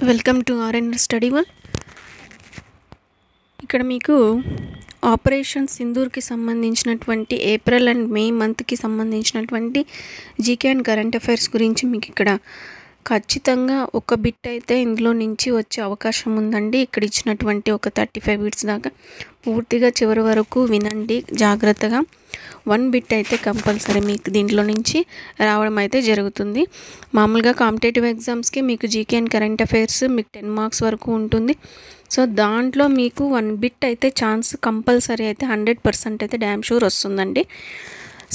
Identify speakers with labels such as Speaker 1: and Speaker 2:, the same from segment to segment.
Speaker 1: Welcome to RN study world. ఇక్కడ మీకు operation సింధూర్కి సంబంధించినటువంటి ఏప్రిల్ అండ్ మే మంత్కి సంబంధించినటువంటి జీకే అండ్ కరెంట్ అఫైర్స్ గురించి మీకు ఇక్కడ ఖచ్చితంగా ఒక బిట్ అయితే ఇందులో నుంచి వచ్చే అవకాశం ఉందండి. ఇక్కడ ఇచ్చినటువంటి ఒక 35 బిట్స్ దాకా పూర్తిగా చివరి వరకు వినండి జాగ్రత్తగా. 1 బిట్ అయితే కంపల్సరీ మీకు దీంట్లో నుంచి రావడం అయితే జరుగుతుంది. మామూలుగా కాంపిటేటివ్ ఎగ్జామ్స్కి మీకు జీకే అండ్ కరెంట్ అఫైర్స్ మీకు 10 మార్క్స్ వరకు ఉంటుంది. సో దాంట్లో మీకు 1 బిట్ అయితే ఛాన్స్ కంపల్సరీ అయితే 100% అయితే డ్యామ్ షూర్ వస్తుందండి.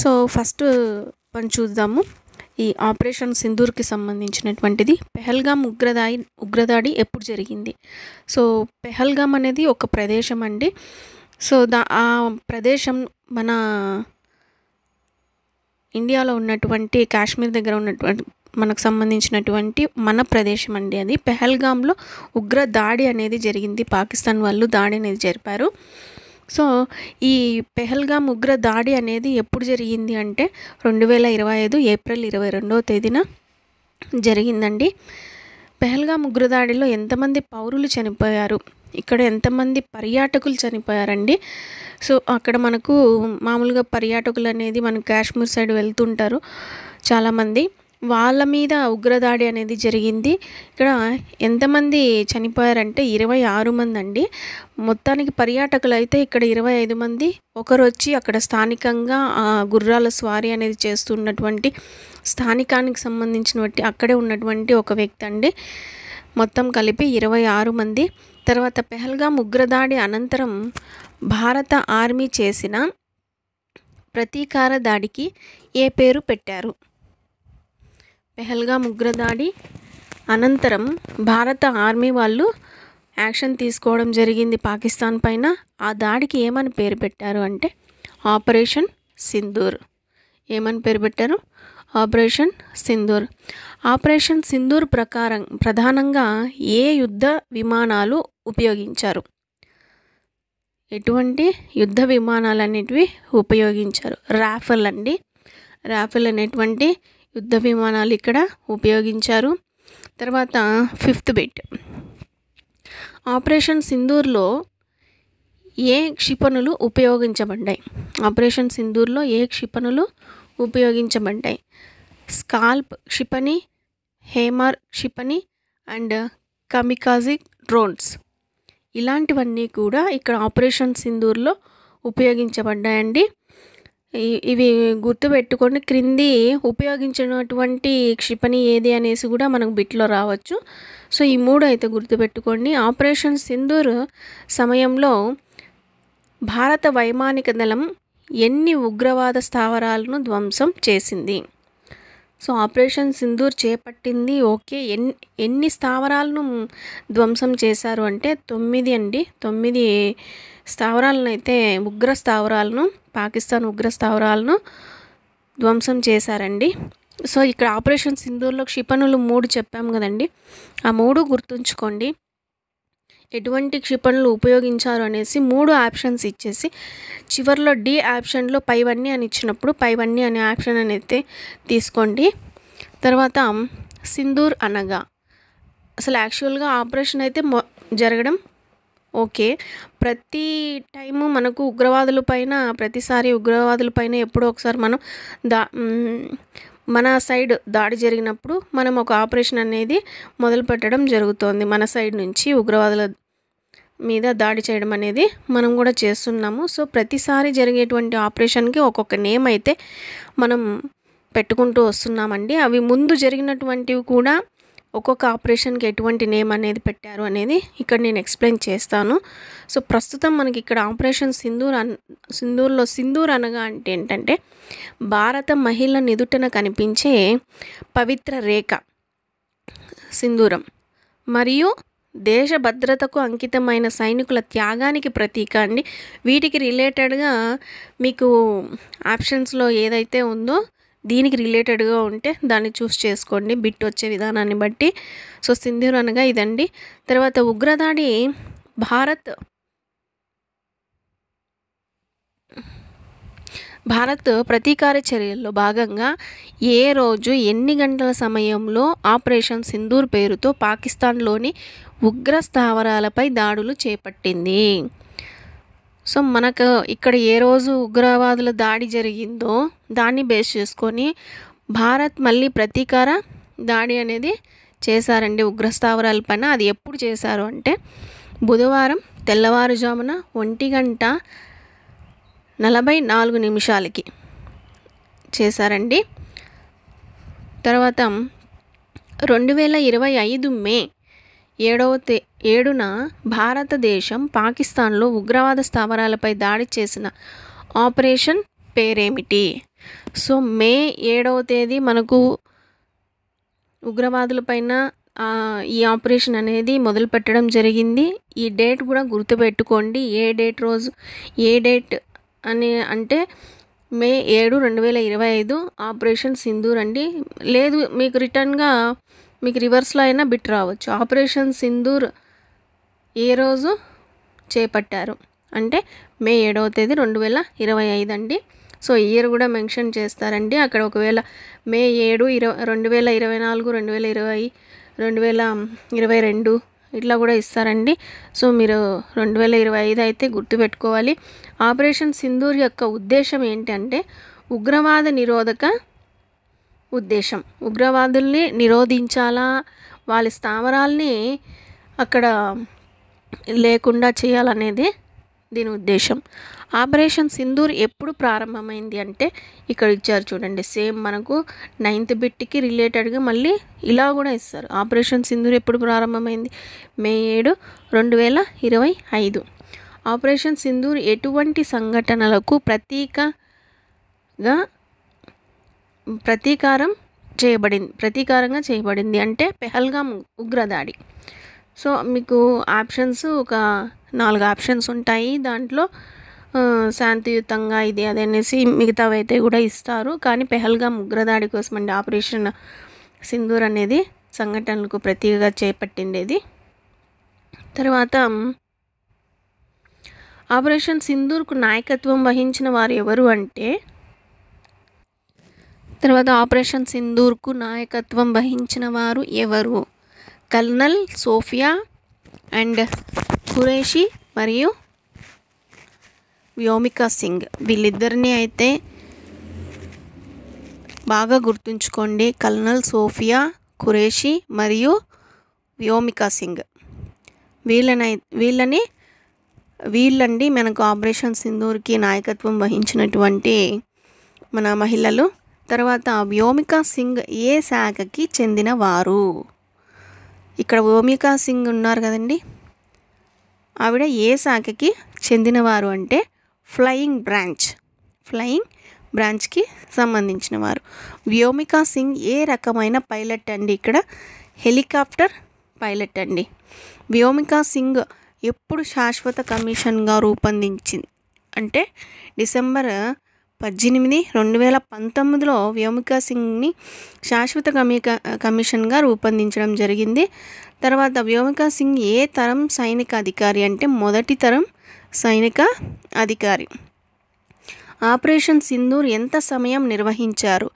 Speaker 1: సో ఫస్ట్ మనం చూద్దాము. ఈ ఆపరేషన్ సింధూర్కి సంబంధించినటువంటిది పెహల్గామ్ ఉగ్రదాడి ఎప్పుడు జరిగింది. సో పెహల్గామ్ అనేది ఒక ప్రదేశం అండి. సో ఆ ప్రదేశం మన ఇండియాలో ఉన్నటువంటి కాశ్మీర్ దగ్గర ఉన్నటువంటి మనకు సంబంధించినటువంటి మన ప్రదేశం అండి. అది పెహల్గామ్లో ఉగ్ర దాడి అనేది జరిగింది. పాకిస్తాన్ వాళ్ళు దాడి అనేది జరిపారు. సో ఈ పెహల్గామ్ ఉగ్ర దాడి అనేది ఎప్పుడు జరిగింది అంటే 2025 ఏప్రిల్ 22వ తేదీన జరిగిందండి. పెహల్గామ్ ఉగ్రదాడిలో ఎంతమంది పౌరులు చనిపోయారు, ఇక్కడ ఎంతమంది పర్యాటకులు చనిపోయారండి. సో అక్కడ మనకు మామూలుగా పర్యాటకులు అనేది మన కాశ్మీర్ సైడ్ వెళ్తుంటారు చాలామంది, వాళ్ళ మీద ఉగ్రదాడి అనేది జరిగింది. ఇక్కడ ఎంతమంది చనిపోయారంటే 26 మంది అండి. మొత్తానికి పర్యాటకులు అయితే ఇక్కడ 25 మంది. ఒకరు వచ్చి అక్కడ స్థానికంగా గుర్రాల స్వారీ అనేది చేస్తున్నటువంటి స్థానికానికి సంబంధించినటువంటి అక్కడే ఉన్నటువంటి ఒక వ్యక్తి అండి. మొత్తం కలిపి 26 మంది. తర్వాత పెహల్గామ్ ఉగ్రదాడి అనంతరం భారత ఆర్మీ చేసిన ప్రతీకార దాడికి ఏ పేరు పెట్టారు. పెహల్గామ్ ఉగ్రదాడి అనంతరం భారత ఆర్మీ వాళ్ళు యాక్షన్ తీసుకోవడం జరిగింది పాకిస్తాన్ పైన. ఆ దాడికి ఏమని పేరు పెట్టారు అంటే ఆపరేషన్ సింధూర్. ఏమని పేరు పెట్టారు? ఆపరేషన్ సింధూర్. ఆపరేషన్ సింధూర్ ప్రకారం ప్రధానంగా ఏ యుద్ధ విమానాలు ఉపయోగించారు? ఎటువంటి యుద్ధ విమానాలు అనేటివి ఉపయోగించారు? రాఫెల్ అండి. రాఫెల్ అనేటువంటి యుద్ధ విమానాలు ఇక్కడ ఉపయోగించారు. తర్వాత 5th బిట్. ఆపరేషన్ సింధూర్లో ఏ క్షిపణులు ఉపయోగించబడ్డాయి? ఆపరేషన్ సింధూర్లో ఏ క్షిపణులు ఉపయోగించబడ్డాయి? స్కాల్ప్ క్షిపణి, హేమర్ క్షిపణి అండ్ కమికాజీ డ్రోన్స్. ఇలాంటివన్నీ కూడా ఇక్కడ ఆపరేషన్ సింధూర్లో ఉపయోగించబడ్డాయండి. ఇవి గుర్తుపెట్టుకోండి. క్రింది ఉపయోగించినటువంటి క్షిపణి ఏది అనేసి కూడా మనకు బిట్లో రావచ్చు. సో ఈ 3 అయితే గుర్తుపెట్టుకోండి. ఆపరేషన్ సింధూర్ సమయంలో భారత వైమానిక దళం ఎన్ని ఉగ్రవాద స్థావరాలను ధ్వంసం చేసింది? సో ఆపరేషన్ సింధూర్ చేపట్టింది ఓకే. ఎన్ని స్థావరాలను ధ్వంసం చేశారు అంటే 9 అండి. 9 స్థావరాలను అయితే ఉగ్ర స్థావరాలను, పాకిస్తాన్ ఉగ్ర స్థావరాలను ధ్వంసం చేశారండి. సో ఇక్కడ ఆపరేషన్ సింధూర్లో క్షిపణులు 3 చెప్పాము కదండి. ఆ 3 గుర్తుంచుకోండి. ఎటువంటి క్షిపణులు ఉపయోగించారు అనేసి 3 ఆప్షన్స్ ఇచ్చేసి చివరిలో డి ఆప్షన్లో పైవన్నీ అని ఇచ్చినప్పుడు పైవన్నీ అనే ఆప్షన్ అనేది తీసుకోండి. తర్వాత సింధూర్ అనగా అసలు యాక్చువల్గా ఆపరేషన్ అయితే జరగడం ఓకే. ప్రతి టైము మనకు ప్రతిసారి ఉగ్రవాదుల పైన ఎప్పుడో ఒకసారి మనం మన సైడ్ దాడి జరిగినప్పుడు మనం ఒక ఆపరేషన్ అనేది మొదలు పెట్టడం జరుగుతోంది. మన సైడ్ నుంచి ఉగ్రవాదుల మీద దాడి చేయడం అనేది మనం కూడా చేస్తున్నాము. సో ప్రతిసారి జరిగేటువంటి ఆపరేషన్కి ఒక్కొక్క నేమ్ అయితే మనం పెట్టుకుంటూ వస్తున్నామండి. అవి ముందు జరిగినటువంటివి కూడా ఒక్కొక్క ఆపరేషన్కి ఎటువంటి నేమ్ అనేది పెట్టారు అనేది ఇక్కడ నేను ఎక్స్ప్లెయిన్ చేస్తాను. సో ప్రస్తుతం మనకి ఇక్కడ ఆపరేషన్ సింధూర్లో సింధూర్ అనగా అంటే ఏంటంటే భారత మహిళ నిదుటన కనిపించే పవిత్ర రేఖ సింధూరం మరియు దేశ భద్రతకు అంకితమైన సైనికుల త్యాగానికి ప్రతీక అండి. వీటికి రిలేటెడ్గా మీకు ఆప్షన్స్లో ఏదైతే ఉందో దీనికి రిలేటెడ్గా ఉంటే దాన్ని చూస్ చేసుకోండి బిట్ వచ్చే విధానాన్ని బట్టి. సో సింధూర్ అనగా ఇదండి. తర్వాత ఉగ్రదాడి భారత్ ప్రతీకార చర్యల్లో భాగంగా ఏ రోజు ఎన్ని గంటల సమయంలో ఆపరేషన్ సింధూర్ పేరుతో పాకిస్తాన్లోని ఉగ్ర స్థావరాలపై దాడులు చేపట్టింది? సో మనకు ఇక్కడ ఏ రోజు ఉగ్రవాదుల దాడి జరిగిందో దాన్ని బేస్ చేసుకొని భారత్ మళ్ళీ ప్రతీకార దాడి అనేది చేశారండి ఉగ్రస్థావరాలపైన. అది ఎప్పుడు చేశారు అంటే బుధవారం తెల్లవారుజామున 1:44 చేశారండి. తర్వాత 2025 మే 7న భారతదేశం పాకిస్తాన్లో ఉగ్రవాద స్థావరాలపై దాడి చేసిన ఆపరేషన్ పేరేమిటి? సో మే 7వ తేదీ మనకు ఉగ్రవాదులపైన ఈ ఆపరేషన్ అనేది మొదలు పెట్టడం జరిగింది. ఈ డేట్ కూడా గుర్తుపెట్టుకోండి. ఏ డేట్ అని అంటే మే 7, 2025 ఆపరేషన్ సింధూర్ అండి. లేదు మీకు మీకు రివర్స్లో అయినా బిట్ రావచ్చు. ఆపరేషన్ సింధూర్ ఏ రోజు చేపట్టారు అంటే మే 7వ తేదీ 2025 అండి. సో ఇయర్ కూడా మెన్షన్ చేస్తారండి అక్కడ. ఒకవేళ మే 7, 2024, 2022 ఇట్లా కూడా ఇస్తారండి. సో మీరు 2025 అయితే గుర్తుపెట్టుకోవాలి. ఆపరేషన్ సింధూర్ యొక్క ఉద్దేశం ఏంటంటే ఉగ్రవాద నిరోధక ఉద్దేశం. ఉగ్రవాదుల్ని నిరోధించాలా, వాళ్ళ స్థావరాల్ని అక్కడ లేకుండా చేయాలనేది దీని ఉద్దేశం. ఆపరేషన్ సింధూర్ ఎప్పుడు ప్రారంభమైంది అంటే ఇక్కడ ఇచ్చారు చూడండి. సేమ్ మనకు 9th బిట్కి రిలేటెడ్గా మళ్ళీ ఇలా కూడా ఇస్తారు. ఆపరేషన్ సింధూర్ ఎప్పుడు ప్రారంభమైంది? మే 7, 2025. ఆపరేషన్ సింధూర్ ఎటువంటి సంఘటనలకు ప్రతీకారంగా చేయబడింది అంటే పెహల్గామ్ ఉగ్రదాడి. సో మీకు ఆప్షన్స్ ఒక 4 ఆప్షన్స్ ఉంటాయి. దాంట్లో శాంతియుతంగా ఇది అదనేసి మిగతావి అయితే కూడా ఇస్తారు. కానీ పెహల్గామ్ ఉగ్రదాడి కోసం అండి ఆపరేషన్ సింధూర్ అనేది సంఘటనలకు ప్రతీకగా చేపట్టిండేది. తర్వాత ఆపరేషన్ సింధూర్కు నాయకత్వం వహించిన వారు ఎవరు అంటే కల్నల్ సోఫియా అండ్ ఖురేషీ మరియు వ్యోమికా సింగ్. వీళ్ళిద్దరిని అయితే బాగా గుర్తుంచుకోండి. కల్నల్ సోఫియా, ఖురేషీ మరియు వ్యోమికా సింగ్. వీళ్ళండి మనకు ఆపరేషన్ సింధూర్కి నాయకత్వం వహించినటువంటి మన మహిళలు. తర్వాత వ్యోమికా సింగ్ ఏ శాఖకి చెందినవారు? ఇక్కడ వ్యోమికా సింగ్ ఉన్నారు కదండి, ఆవిడ ఏ శాఖకి చెందినవారు అంటే ఫ్లయింగ్ బ్రాంచ్కి సంబంధించిన వారు. వ్యోమికా సింగ్ ఏ రకమైన పైలట్ అండి? ఇక్కడ హెలికాప్టర్ పైలట్ అండి. వ్యోమికా సింగ్ ఎప్పుడు శాశ్వత కమిషన్గా రూపొందించింది అంటే డిసెంబర్ 18, 2019లో వ్యోమికా సింగ్ని శాశ్వత కమిషన్గా రూపొందించడం జరిగింది. తర్వాత వ్యోమికా సింగ్ ఏ తరం సైనిక అధికారి అంటే మొదటి తరం సైనిక అధికారి. ఆపరేషన్ సింధూర్ ఎంత సమయం నిర్వహించారు?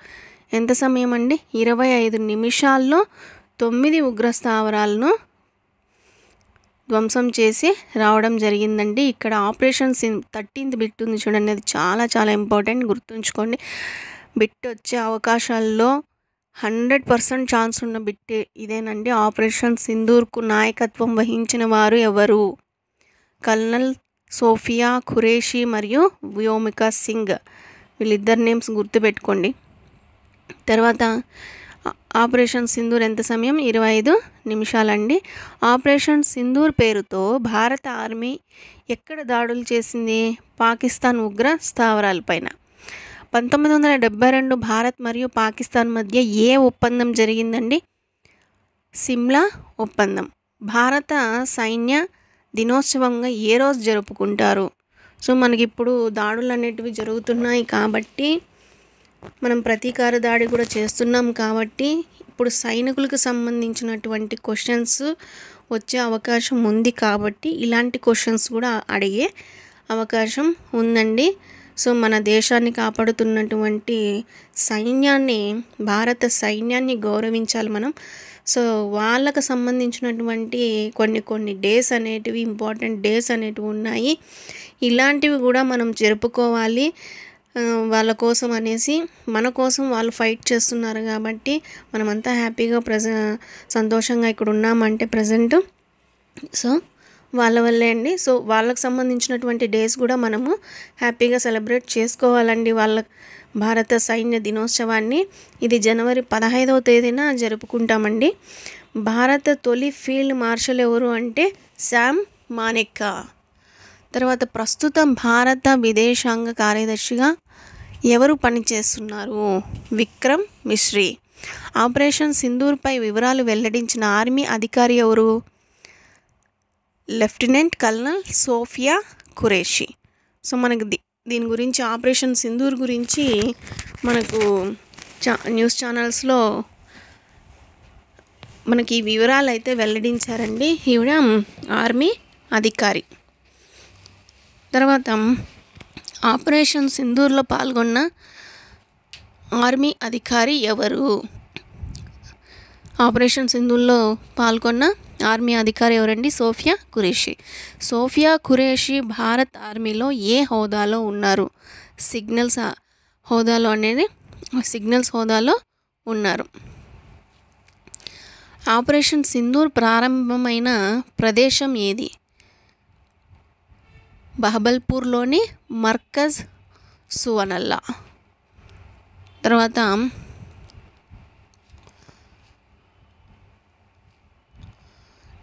Speaker 1: ఎంత సమయం అండి? 25 నిమిషాల్లో 9 ఉగ్రస్థావరాలను ధ్వంసం చేసి రావడం జరిగిందండి. ఇక్కడ ఆపరేషన్ 13th బిట్ ఉంది చూడండి, అది చాలా చాలా ఇంపార్టెంట్, గుర్తుంచుకోండి. బిట్ వచ్చే అవకాశాల్లో 100% ఛాన్స్ ఉన్న బిట్ ఇదేనండి. ఆపరేషన్ సింధూర్కు నాయకత్వం వహించిన వారు ఎవరు? కల్నల్ సోఫియా, ఖురేషీ మరియు వ్యోమికా సింగ్. వీళ్ళిద్దరు నేమ్స్ గుర్తుపెట్టుకోండి. తర్వాత ఆపరేషన్ సింధూర్ ఎంత సమయం? 25 నిమిషాలండి. ఆపరేషన్ సింధూర్ పేరుతో భారత ఆర్మీ ఎక్కడ దాడులు చేసింది? పాకిస్తాన్ ఉగ్ర స్థావరాలపైన. 1972 భారత్ మరియు పాకిస్తాన్ మధ్య ఏ ఒప్పందం జరిగిందండి? సిమ్లా ఒప్పందం. భారత సైన్య దినోత్సవంగా ఏ రోజు జరుపుకుంటారు? సో మనకిప్పుడు దాడులు అనేటివి జరుగుతున్నాయి కాబట్టి, మనం ప్రతీకార దాడి కూడా చేస్తున్నాం కాబట్టి ఇప్పుడు సైనికులకు సంబంధించినటువంటి క్వశ్చన్స్ వచ్చే అవకాశం ఉంది కాబట్టి ఇలాంటి క్వశ్చన్స్ కూడా అడిగే అవకాశం ఉందండి. సో మన దేశాన్ని కాపాడుతున్నటువంటి సైన్యాన్ని, భారత సైన్యాన్ని గౌరవించాలి మనం. సో వాళ్ళకు సంబంధించినటువంటి కొన్ని డేస్ అనేటివి, ఇంపార్టెంట్ డేస్ అనేటివి ఉన్నాయి. ఇలాంటివి కూడా మనం జరుపుకోవాలి. వాళ్ళ కోసం అనేసి, మన కోసం వాళ్ళు ఫైట్ చేస్తున్నారు కాబట్టి మనమంతా హ్యాపీగా సంతోషంగా ఇక్కడ ఉన్నామంటే ప్రజెంట్. సో వాళ్ళ వల్లే అండి. సో వాళ్ళకు సంబంధించినటువంటి డేస్ కూడా మనము హ్యాపీగా సెలబ్రేట్ చేసుకోవాలండి. వాళ్ళ భారత సైన్య దినోత్సవాన్ని ఇది జనవరి 15వ తేదీన జరుపుకుంటామండి. భారత తొలి ఫీల్డ్ మార్షల్ ఎవరు అంటే శామ్ మానేక్కా. తర్వాత ప్రస్తుతం భారత విదేశాంగ కార్యదర్శిగా ఎవరు పనిచేస్తున్నారు? విక్రమ్ మిశ్రీ. ఆపరేషన్ సింధూర్పై వివరాలు వెల్లడించిన ఆర్మీ అధికారి ఎవరు? Lieutenant colonel Sofiya Qureshi. So మనకు దీని గురించి, ఆపరేషన్ సింధూర్ గురించి మనకు న్యూస్ ఛానల్స్లో మనకి వివరాలు అయితే వెల్లడించారండి. ఈవిడ ఆర్మీ అధికారి. తర్వాత ఆపరేషన్ సింధూర్లో పాల్గొన్న ఆర్మీ అధికారి ఎవరు? ఆపరేషన్ సింధూర్లో పాల్గొన్న ఆర్మీ అధికారి ఎవరండి? సోఫియా ఖురేషి. సోఫియా ఖురేషి భారత్ ఆర్మీలో ఏ హోదాలో ఉన్నారు? సిగ్నల్స్ హోదాలో ఉన్నారు. ఆపరేషన్ సింధూర్ ప్రారంభమైన ప్రదేశం ఏది? బహబల్పూర్లోని మర్కజ్ సువనల్లా. తర్వాత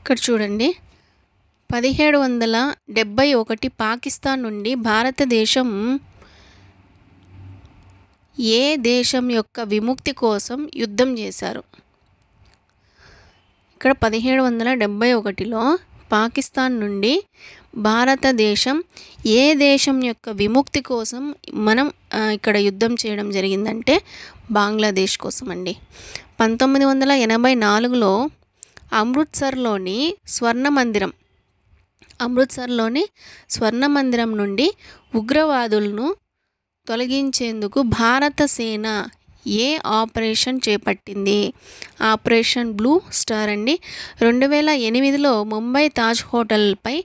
Speaker 1: ఇక్కడ చూడండి, 1771 పాకిస్తాన్ నుండి భారతదేశం ఏ దేశం యొక్క విముక్తి కోసం యుద్ధం చేశారు? ఇక్కడ 1771లో పాకిస్తాన్ నుండి భారతదేశం ఏ దేశం యొక్క విముక్తి కోసం మనం ఇక్కడ యుద్ధం చేయడం జరిగిందంటే బంగ్లాదేశ్ కోసం అండి. 1984లో అమృత్సర్లోని స్వర్ణ మందిరం నుండి ఉగ్రవాదులను తొలగించేందుకు భారత సేన ఏ ఆపరేషన్ చేపట్టింది? ఆపరేషన్ బ్లూ స్టార్ అండి. 2008లో ముంబై తాజ్ హోటల్పై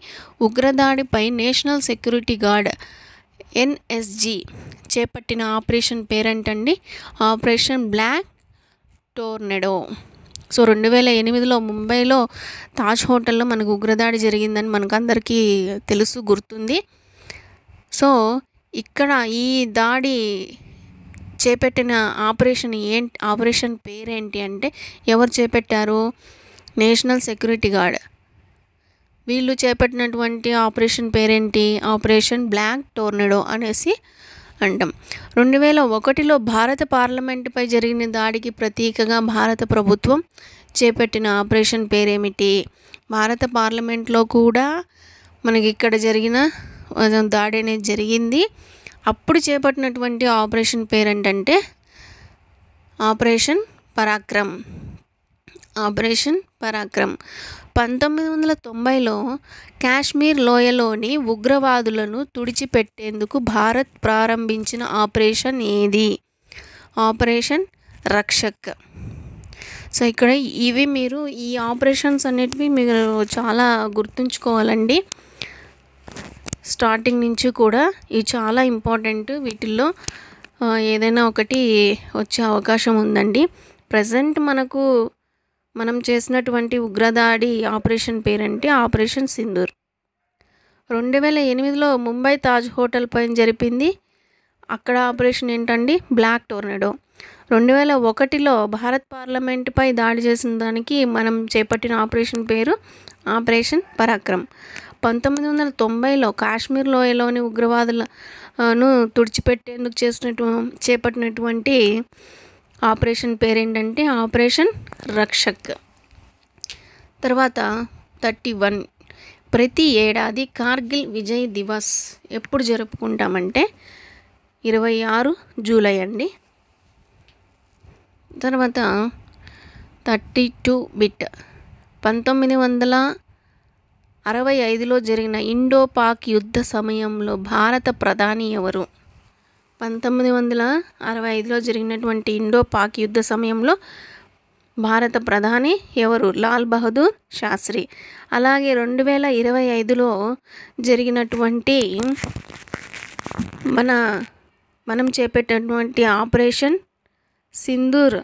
Speaker 1: ఉగ్రదాడిపై నేషనల్ సెక్యూరిటీ గార్డ్ NSG చేపట్టిన ఆపరేషన్ పేరేంటండి? Operation black tornado. సో 2008లో ముంబైలో తాజ్ హోటల్లో మనకు ఉగ్రదాడి జరిగిందని మనకు అందరికీ తెలుసు, గుర్తుంది. సో ఇక్కడ ఈ దాడి చేపట్టిన ఆపరేషన్ పేరేంటి అంటే ఎవరు చేపట్టారు? National security gourd. వీళ్ళు చేపట్టినటువంటి ఆపరేషన్ పేరేంటి? ఆపరేషన్ బ్లాక్ టోర్నడో అనేసి అంటాం. 2001లో భారత పార్లమెంటుపై జరిగిన దాడికి ప్రతీకగా భారత ప్రభుత్వం చేపట్టిన ఆపరేషన్ పేరేమిటి? భారత పార్లమెంట్లో కూడా మనకి ఇక్కడ జరిగిన దాడి అనేది జరిగింది. అప్పుడు చేపట్టినటువంటి ఆపరేషన్ పేరేంటంటే ఆపరేషన్ పరాక్రమ్. 1990లో కాశ్మీర్ లోయలోని ఉగ్రవాదులను తుడిచిపెట్టేందుకు భారత్ ప్రారంభించిన ఆపరేషన్ ఏది? ఆపరేషన్ రక్షక్. సో ఇక్కడ మీరు ఈ ఆపరేషన్స్ అనేటివి మీరు చాలా గుర్తుంచుకోవాలండి. స్టార్టింగ్ నుంచి కూడా ఇవి చాలా ఇంపార్టెంట్. వీటిల్లో ఏదైనా ఒకటి వచ్చే అవకాశం ఉందండి. ప్రజెంట్ మనం చేసినటువంటి ఉగ్రదాడి ఆపరేషన్ పేరంటే ఆపరేషన్ సింధూర్. 2008లో ముంబై తాజ్ హోటల్ పైన జరిపింది. అక్కడ ఆపరేషన్ ఏంటండి? Black tornado. 2001లో భారత్ పార్లమెంటుపై దాడి చేసిన దానికి మనం చేపట్టిన ఆపరేషన్ పేరు ఆపరేషన్ పరాక్రమ్. 1990లో కాశ్మీర్ లోయలోని ఉగ్రవాదులను తుడిచిపెట్టేందుకు చేపట్టినటువంటి ఆపరేషన్ పేరేంటంటే ఆపరేషన్ రక్షక్. తర్వాత 31 ప్రతి ఏడాది కార్గిల్ విజయ్ దివస్ ఎప్పుడు జరుపుకుంటామంటే 26 జూలై అండి. తర్వాత 32 బిట్ 1965లో జరిగిన ఇండో పాక్ యుద్ధ సమయంలో భారత ప్రధాని ఎవరు? 1965లో జరిగినటువంటి ఇండో పాక్ యుద్ధ సమయంలో భారత ప్రధాని ఎవరు? లాల్ బహదూర్ శాస్త్రి. అలాగే 2025లో జరిగినటువంటి మనం చేపట్టినటువంటి ఆపరేషన్ సింధూర్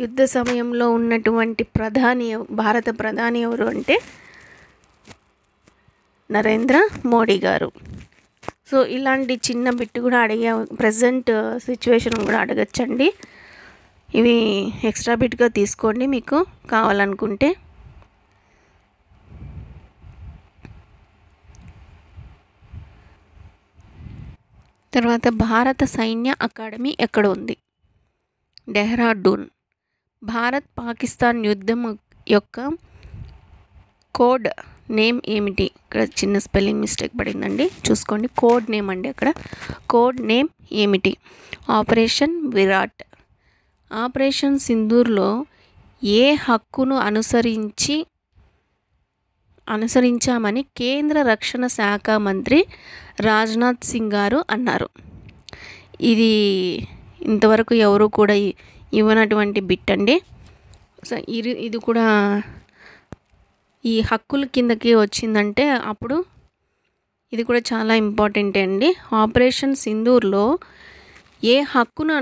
Speaker 1: యుద్ధ సమయంలో ఉన్నటువంటి భారత ప్రధాని ఎవరు అంటే నరేంద్ర మోడీ గారు. సో ఇలాంటి చిన్న బిట్ కూడా అడిగే ప్రజెంట్ సిచ్యువేషన్ కూడా అడగచ్చండి. ఇవి ఎక్స్ట్రా బిట్గా తీసుకోండి మీకు కావాలనుకుంటే. తర్వాత భారత సైన్య అకాడమీ ఎక్కడ ఉంది? డెహ్రాడూన్. భారత్ పాకిస్తాన్ యుద్ధం యొక్క కోడ్ నేమ్ ఏమిటి? ఇక్కడ చిన్న స్పెల్లింగ్ మిస్టేక్ పడిందండి, చూసుకోండి. కోడ్ నేమ్ అండి, అక్కడ కోడ్ నేమ్ ఏమిటి? ఆపరేషన్ విరాట్. ఆపరేషన్ సింధూర్లో ఏ హక్కును అనుసరించామని కేంద్ర రక్షణ శాఖ మంత్రి రాజ్నాథ్ సింగ్ గారు అన్నారు? ఇది ఇంతవరకు ఎవరు కూడా ఇవ్వనటువంటి బిట్ అండి. సో ఇది కూడా ఈ హక్కుల కిందకి వచ్చిందంటే అప్పుడు ఇది కూడా చాలా ఇంపార్టెంటే అండి. ఆపరేషన్ సింధూర్లో ఏ హక్కును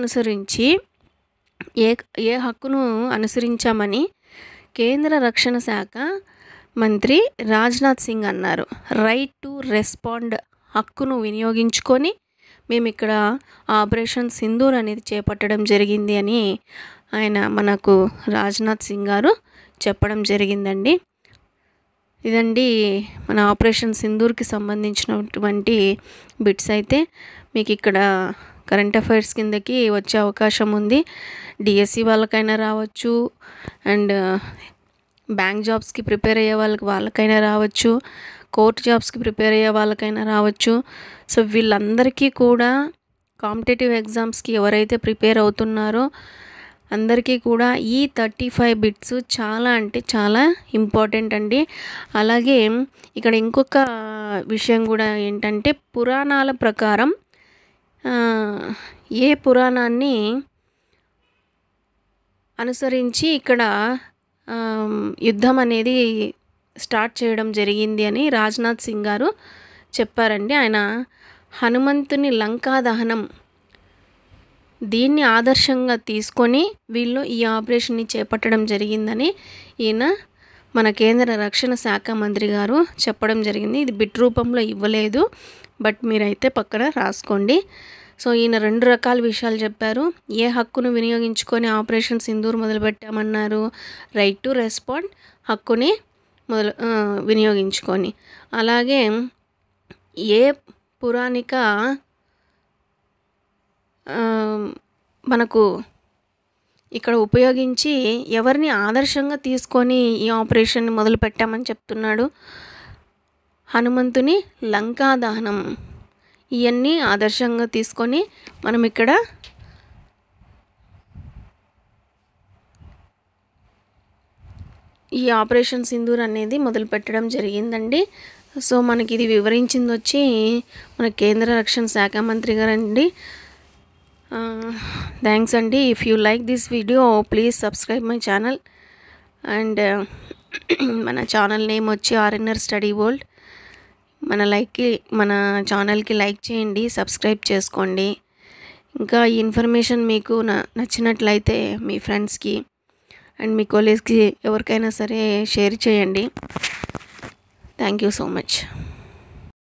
Speaker 1: అనుసరించామని కేంద్ర రక్షణ శాఖ మంత్రి రాజ్నాథ్ సింగ్ అన్నారు? రైట్ టు రెస్పాండ్ హక్కును వినియోగించుకొని మేము ఇక్కడ ఆపరేషన్ సింధూర్ అనేది చేపట్టడం జరిగింది అని మనకు రాజ్నాథ్ సింగ్ గారు చెప్పడం జరిగిందండి. ఇదండి మన ఆపరేషన్ సింధూర్కి సంబంధించినటువంటి బిట్స్. అయితే మీకు ఇక్కడ కరెంట్ అఫైర్స్ కిందకి వచ్చే అవకాశం ఉంది. డిఎస్సి వాళ్ళకైనా రావచ్చు, అండ్ బ్యాంక్ జాబ్స్కి ప్రిపేర్ అయ్యే వాళ్ళకైనా రావచ్చు, కోర్ట్ జాబ్స్కి ప్రిపేర్ అయ్యే వాళ్ళకైనా రావచ్చు. సో వీళ్ళందరికీ కూడా కాంపిటేటివ్ ఎగ్జామ్స్కి ఎవరైతే ప్రిపేర్ అవుతున్నారో అందరికీ కూడా ఈ 35 బిట్స్ చాలా అంటే చాలా ఇంపార్టెంట్ అండి. అలాగే ఇక్కడ ఇంకొక విషయం కూడా ఏంటంటే, పురాణాల ప్రకారం ఏ పురాణాన్ని అనుసరించి ఇక్కడ యుద్ధం అనేది స్టార్ట్ చేయడం జరిగింది అని రాజ్నాథ్ సింగ్ గారు చెప్పారండి. ఆయన హనుమంతుని లంకా దహనం దీన్ని ఆదర్శంగా తీసుకొని వీళ్ళు ఈ ఆపరేషన్ని చేపట్టడం జరిగిందని మన కేంద్ర రక్షణ శాఖ మంత్రి గారు చెప్పడం జరిగింది. ఇది బిట్ రూపంలో ఇవ్వలేదు, బట్ మీరైతే పక్కన రాసుకోండి. సో ఈయన 2 రకాల విషయాలు చెప్పారు. ఏ హక్కును వినియోగించుకొని ఆపరేషన్ సింధూర్ మొదలుపెట్టామన్నారు? రైట్ టు రెస్పాండ్ హక్కుని వినియోగించుకొని. అలాగే ఏ పురాణిక మనకు ఇక్కడ ఉపయోగించి ఎవరిని ఆదర్శంగా తీసుకొని ఈ ఆపరేషన్ మొదలు పెట్టామని చెప్తున్నాడు? హనుమంతుని లంకా దహనం. ఇవన్నీ ఆదర్శంగా తీసుకొని మనం ఇక్కడ ఈ ఆపరేషన్ సింధూర్ అనేది మొదలు పెట్టడం జరిగిందండి. సో మనకి ఇది వివరించింది వచ్చి మన కేంద్ర రక్షణ శాఖ మంత్రి గారండి. థ్యాంక్స్ అండి. If you like this video please subscribe my channel. And మన ఛానల్ నేమ్ వచ్చి ఆర్ఎన్ఆర్ స్టడీ వరల్డ్. మన ఛానల్కి లైక్ చేయండి, సబ్స్క్రైబ్ చేసుకోండి. ఇంకా ఈ ఇన్ఫర్మేషన్ మీకు నచ్చినట్లయితే మీ ఫ్రెండ్స్కి అండ్ మీ కొలీగ్స్కి ఎవరికైనా సరే షేర్ చేయండి. Thank you so much.